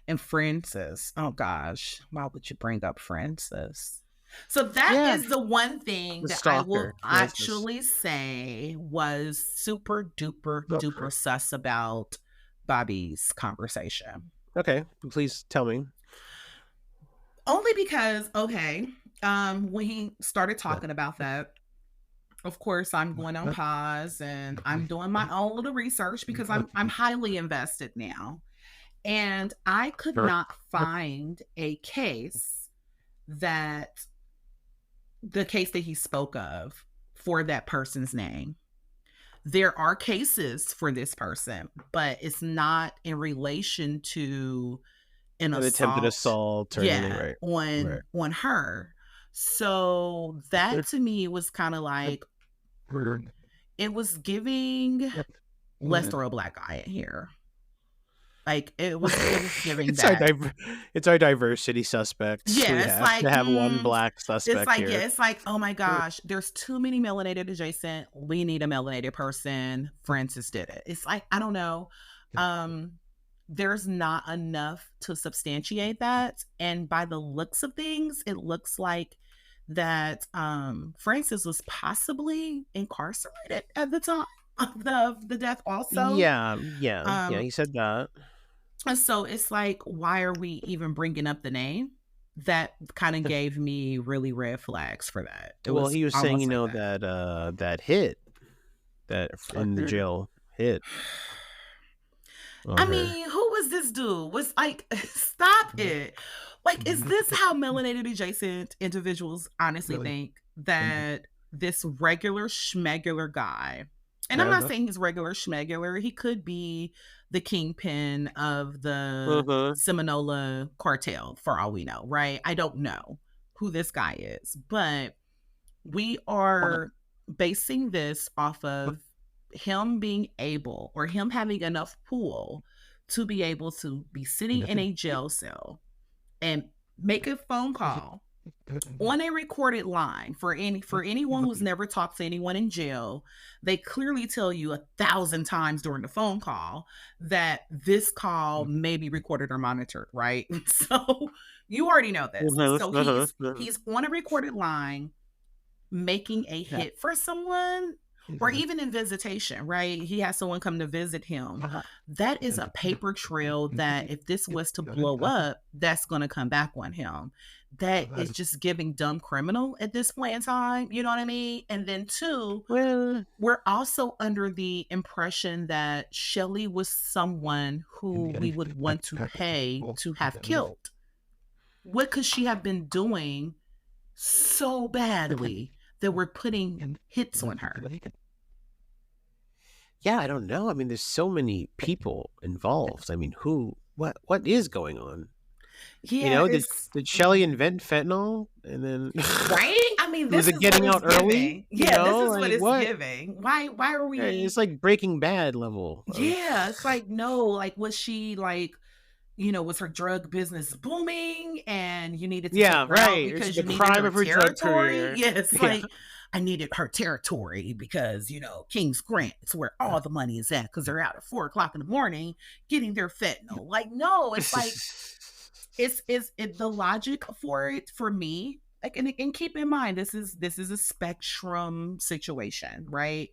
And Francis, oh gosh, why would you bring up Francis? So that Yeah, is the one thing the that I will stalker, Francis. actually say was super duper duper sus about Bobby's conversation. Okay, please tell me. Only because, okay, when he started talking about that, of course, I'm going on pause and I'm doing my own little research because I'm highly invested now. And I could not find a case that the case that he spoke of for that person's name. There are cases for this person, but it's not in relation to an An attempted assault, assault or anything, yeah, right? Right. on her. So that to me was kind of like it was giving let's throw a black eye in here. Like it was giving It's our that. it's our diversity suspects. We Yeah, it's have to like have one black it's suspect like yeah, here. it's like oh my gosh, there's too many melanated adjacent. We need a melanated person. Francis did it. It's like I don't know. Um there's not enough to substantiate that, and by the looks of things it looks like that Francis was possibly incarcerated at the time of the death also. Yeah, yeah, yeah. um He said that. and so it's like why are we even bringing up the name? That kind of gave me really red flags for that. It Well, was he was saying, almost like that. that hit that in the jail hit I on her. mean, who was this dude? Was like, stop it. Like, is this how melanated adjacent individuals honestly think that this regular schmegular guy, and I'm not saying he's regular schmegular, he could be the kingpin of the Uh-huh. Seminola cartel for all we know, right? I don't know who this guy is, but we are basing this off of him being able or him having enough pull to be able to be sitting in a jail cell and make a phone call on a recorded line for anyone who's never talked to anyone in jail. They clearly tell you 1,000 times during the phone call that this call may be recorded or monitored, right? So you already know this. So he's on a recorded line making a hit for someone or even in visitation, right? He has someone come to visit him. That is a paper trail that if this was to blow up, that's going to come back on him. That is just giving dumb criminal at this point in time. You know what I mean? And then two, Well, we're also under the impression that Shelley was someone who we would want to pay to have killed. What could she have been doing so badly that we're putting hits on her? yeah, I don't know. I mean, there's so many people involved. I mean, what is going on? Yeah, Did it's Shelley invent fentanyl and then right. I mean, was this it is what getting it's out early? giving. Yeah, this is what Like it's what? giving. Why are we? It's like Breaking Bad level of. Yeah, it's like no. Like was she like? Was her drug business booming and you needed to Yeah, take her out right. It's because the you needed crime her of her drug territory? career. Yes, Yeah. like I needed her territory because, King's Grant is where all the money is at because they're out at 4 o'clock in the morning getting their fentanyl. Like, no, it's like, it's the logic for it for me. Like, and keep in mind, this is a spectrum situation, right?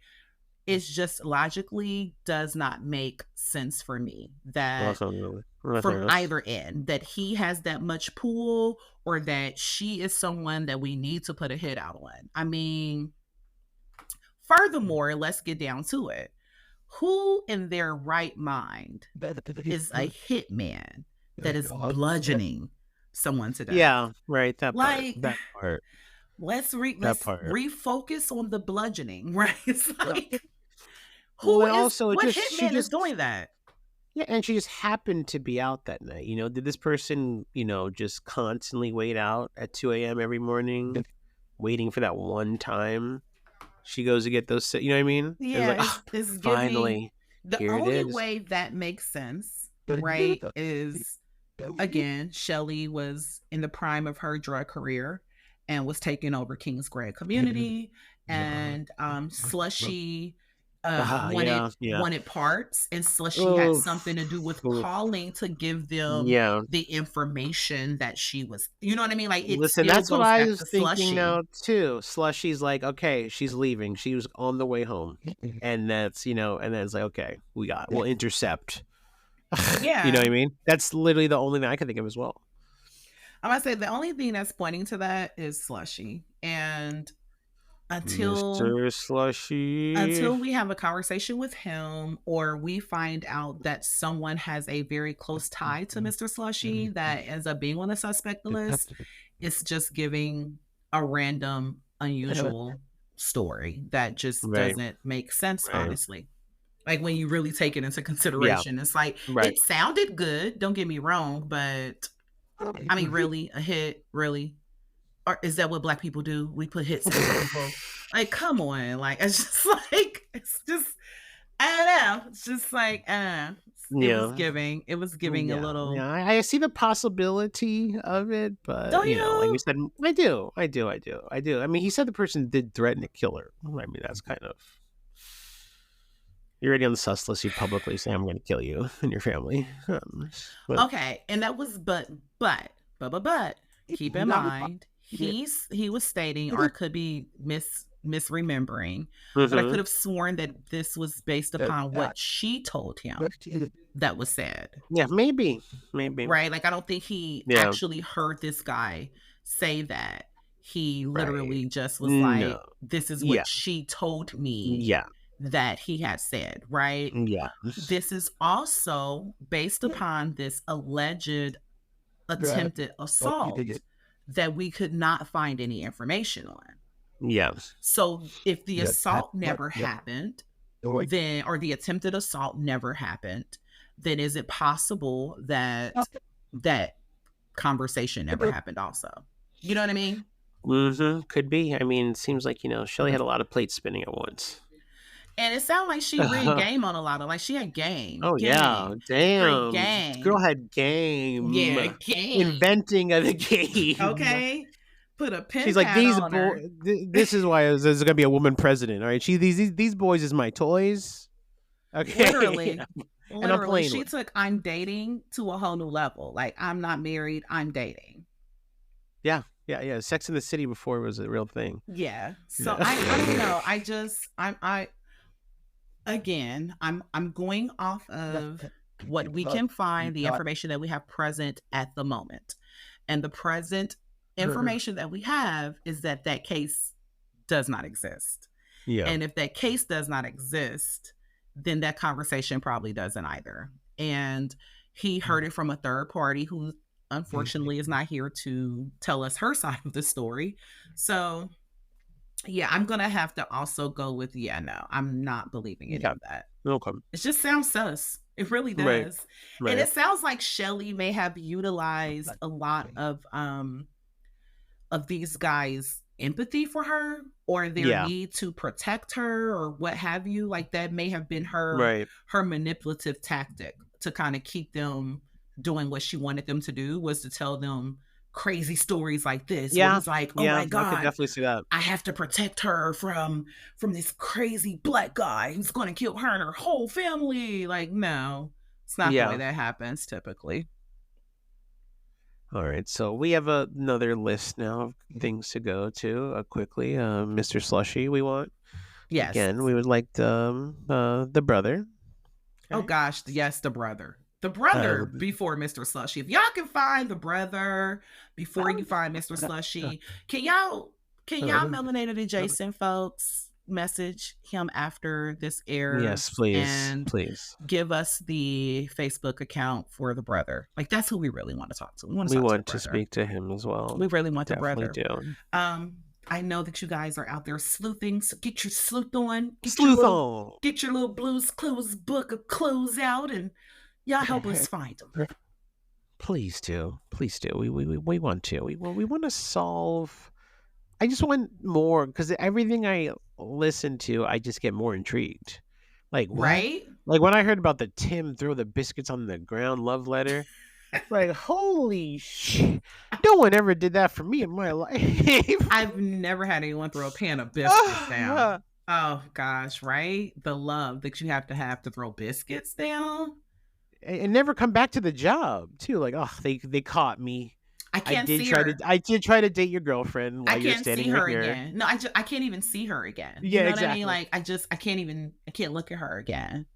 it's just logically does not make sense for me Well, that that's not really. Nothing from else. either end that he has that much pull or that she is someone that we need to put a hit out on. I mean, furthermore, let's get down to it. Who in their right mind is a hitman that is bludgeoning someone to death? Yeah, right. That part. Like, That part. That let's part. refocus on the bludgeoning, right? It's like Well, who and is also, it what just she hitman is just doing that? yeah, and she just happened to be out that night. Did this person, just constantly wait out at 2 a.m. every morning, waiting for that one time she goes to get those? You know what I mean? It's Yeah, like, oh, it's giving finally, the here it only is. way that makes sense, right, is again, Shelly was in the prime of her drug career and was taking over Kingsgrad community and Slushy wanted Yeah, yeah. wanted parts and Slushy had Oh, something to do with calling to give them yeah. the information that she was, you know what I mean? Like it Listen, still that's what goes I back was to thinking Slushy. now too. Slushy's like, okay, she's leaving. She was on the way home, and and then it's like, okay, we'll intercept. You know what Yeah. I mean? That's literally the only thing I can think of as well. I'm gonna say the only thing that's pointing to that is Slushy. And until Mr. Slushy. until we have a conversation with him or we find out that someone has a very close tie to Mr. Slushy that ends up being on the suspect list, it's just giving a random, unusual story that just Right, doesn't make sense, right. honestly. Like when you really take it into Yeah, consideration, it's like right. it sounded good, don't get me wrong, but I mean, really, a hit, really? Or is that what black people do? We put hits on people. Like, come on. Like, it's just like, it's just, I don't know. It's just like, Yeah, it was giving a yeah, little, yeah. I see the possibility of it, but don't like we you? said, I do. I mean, he said the person did threaten to kill her. I mean, that's kind of you're already on the sus list. You publicly say, "I'm going to kill you and your family." But Okay. And that was, but, keep in mind, he was stating, or I could be misremembering, but I could mhm. have sworn that this was based upon what she told him that was said. Yeah, maybe. Right? Like, I don't think he Yeah, actually heard this guy say that. He right. literally just was No, like, this is yeah, what she told me yeah, that he had said, right? yeah, This is also based upon this alleged attempted assault that we could not find any information on. yeah, So if the assault never happened, then, or the attempted assault never happened, then is it possible that that conversation never happened also? You know what I mean? Could be. I mean, it seems like Shelley had a lot of plates spinning at once. And it sounded like she read game on a lot of, like, she had Oh yeah, straight damn! This girl game. had game, Yeah, game. inventing of the game. Okay. Put a pen She's like, pad these on boy. her. This is why there's gonna be a woman president. All right, these boys is my toys. Okay, Literally. and I'm Literally. playing She with. took I'm dating to a whole new level. Like, I'm not married, I'm dating. Yeah, yeah, yeah. Sex in the City before it was a real thing. Yeah. So Yeah. I don't know. I again, I'm going off of what we can find, the information that we have present at the moment. And the present information that we have is that that case does not exist. Yeah. And if that case does not exist, then that conversation probably doesn't either. And he heard it from a third party who unfortunately is not here to tell us her side of the story. So yeah, I'm gonna have to also go with, yeah, no, I'm not believing any Yeah. of that. Okay. It just sounds sus. It really Right. does. And Right. it sounds like Shelly may have utilized a lot of these guys' empathy for her or their Yeah. need to protect her or what have you. Like that may have been Right. her manipulative tactic to kind of keep them doing what she wanted them to do, was to tell them crazy stories like this where Yeah. he's like, oh Yeah. my I could god, definitely see that. I have to protect her from this crazy black guy who's going to kill her and her whole family. Like, no, it's not the way Yeah. that happens typically. All right. So we have another list now of things to go to quickly. Mr. Slushy, we want. Yes. Again, we would like the brother. Oh Okay. gosh, yes, the brother. The Uh, brother before Mr. Slushy. If y'all can find the brother before you find Mr. Slushy, can y'all melanated adjacent folks message him after this yes, airs please, and please. give us the Facebook account for the brother? Like that's who we really want to talk to. We want to We talk to the want to brother. speak to him as well. We really want the Definitely brother. do. I know that you guys are out there sleuthing, so get your sleuth on. Sleuth on. Get your little Blues Clues book of clues out, and y'all help us find them. Please do. Please do. We want to. We want to solve. I just want more because everything I listen to, I just get more intrigued. Like what? Right? Like when I heard about the Tim throw the biscuits on the ground love letter. Like holy shit! No one ever did that for me in my life. I've never had anyone throw a pan of biscuits down. Oh gosh, right? The love that you have to throw biscuits down. And never come back to the job too. Like, oh, they caught me. I can't see her. I did try to date your girlfriend while I you're can't standing see her right here. again. No, I can't even see her again. Yeah, you know exactly. what I mean? Like I can't look at her again.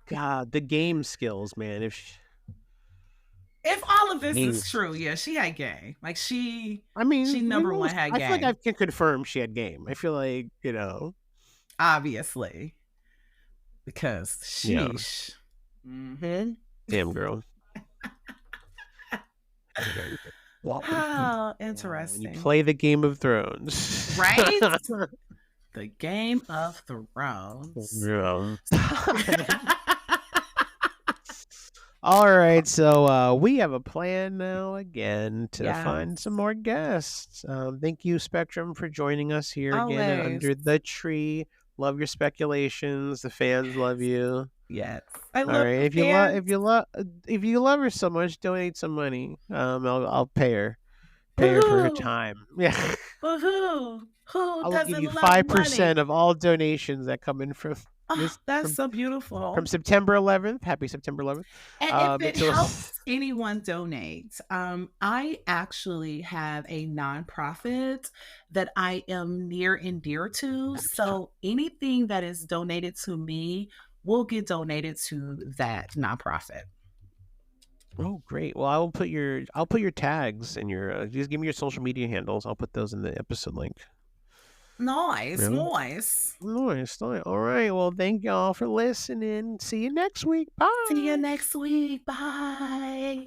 God, the game skills, man. If all of this is true, yeah, she had game. Like she number one had game. I feel like I can confirm she had game. I feel like, obviously. Because sheesh. Yeah. Mm-hmm. Damn girl. Oh, interesting. When you play the Game of Thrones. Right? The Game of Thrones. Yeah. All right, so we have a plan now again to find some more guests. Thank you, Spectrum, for joining us here again at Under the Tree. Love your speculations. The fans love you. Yes, I love. All right, if you love her so much, donate some money. I'll pay her. Pay her for her time. Yeah. But who I'll give you 5% of all donations that come in from. That's so beautiful. From September 11th. Happy September 11th. And if it helps anyone donate, I actually have a nonprofit that I am near and dear to. So anything that is donated to me will get donated to that nonprofit. Oh, great. Well, I'll put your tags and your just give me your social media handles. I'll put those in the episode link. Nice. All right. Well, thank y'all for listening. See you next week. Bye. See you next week. Bye.